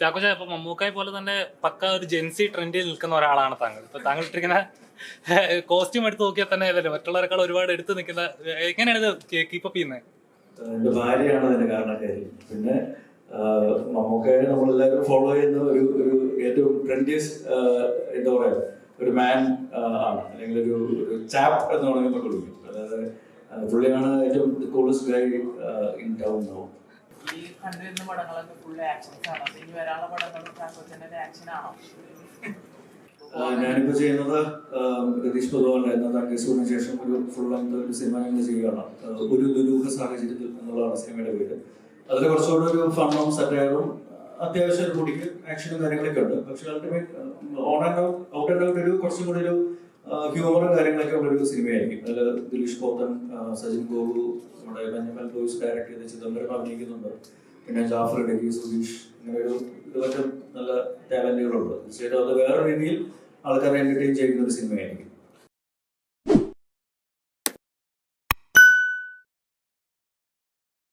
ചാക്കോച്ച, ഇപ്പൊ മമ്മൂക്കായെ പോലെ തന്നെ പക്ക ഒരു ജെൻസി ട്രെൻഡിൽ നിൽക്കുന്ന ഒരാളാണ് താങ്കൾ. ഇപ്പൊ താങ്കൾ ഇട്ടിരിക്കുന്ന കോസ്റ്റ്യൂം എടുത്ത് നോക്കിയാൽ തന്നെ ഏതല്ലേ മറ്റുള്ളവരെക്കാൾ ഒരുപാട് എടുത്ത് നിൽക്കുന്ന, എങ്ങനെയാണ് ഇത് കീപ്പപ്പ് ചെയ്യുന്നത്? എന്റെ ഭാര്യയാണ് അതിന്റെ കാരണക്കാരി. പിന്നെ മമ്മൂക്കയെ നമ്മളെല്ലാവരും ഫോളോ ചെയ്യുന്ന ഒരു ഏറ്റവും ട്രെൻഡിയസ് എന്താ പറയാ ഒരു മാൻ ആണ്, അല്ലെങ്കിൽ ഒരു ചാപ്പ് എന്ന് പറയുമ്പോൾ കൊടുക്കും. അതായത് പുള്ളിയാണ് ഏറ്റവും coolest Guy in town now. ഈ കണ്ടുവരുന്ന പടങ്ങളൊക്കെ ഫുള്ള് ആക്ഷൻസ് ആണ്. ഇനി വരാനുള്ള പടങ്ങളും ചാക്കോച്ചന്റെ ആക്ഷൻ ആണോ? ഞാനിപ്പോ ചെയ്യുന്നത് രതീഷ് പൊതുവാണ് എന്ന തങ്കേശ്വറിന് ശേഷം ഒരു ഫുൾ ലെങ്ത് ഒരു സിനിമ ഞങ്ങൾ ചെയ്യുകയാണ്. ഒരു ദുരൂഹ സാഹചര്യത്തിൽ എന്നുള്ളതാണ് സിനിമയുടെ പേര്. അതിൽ കുറച്ചുകൂടെ ഒരു ഫണ്ണും സെറ്റയറും അത്യാവശ്യം കൂടിക്ക് ആക്ഷനും കാര്യങ്ങളൊക്കെ ഉണ്ട്. പക്ഷെ അൾട്ടിമേറ്റ് ഔട്ട് ആൻഡ് ഔട്ട് ഒരു കുറച്ചും കൂടി ഒരു ഹ്യൂമറും കാര്യങ്ങളൊക്കെ ഉള്ള ഒരു സിനിമയായിരിക്കും. അതിൽ ദിലീഷ് പോത്തൻ, സജിൻ ഗോപു, നമ്മുടെ ബെഞ്ചമിൻ ബോയ്സ് ഡയറക്ട് ചെയ്ത് ചിദംബരം അഭിനയിക്കുന്നുണ്ട്. പിന്നെ ജാഫർ ഇടയ്ക്ക്, സുധീഷ്, ഇങ്ങനെ ഒരു ഇതുവരെ നല്ല ടാലന്റുകളുണ്ട്. തീർച്ചയായിട്ടും അത് വേറെ രീതിയിൽ ആൾക്കാരെ എന്റർടൈൻ ചെയ്യുന്ന ഒരു സിനിമയായിരിക്കും.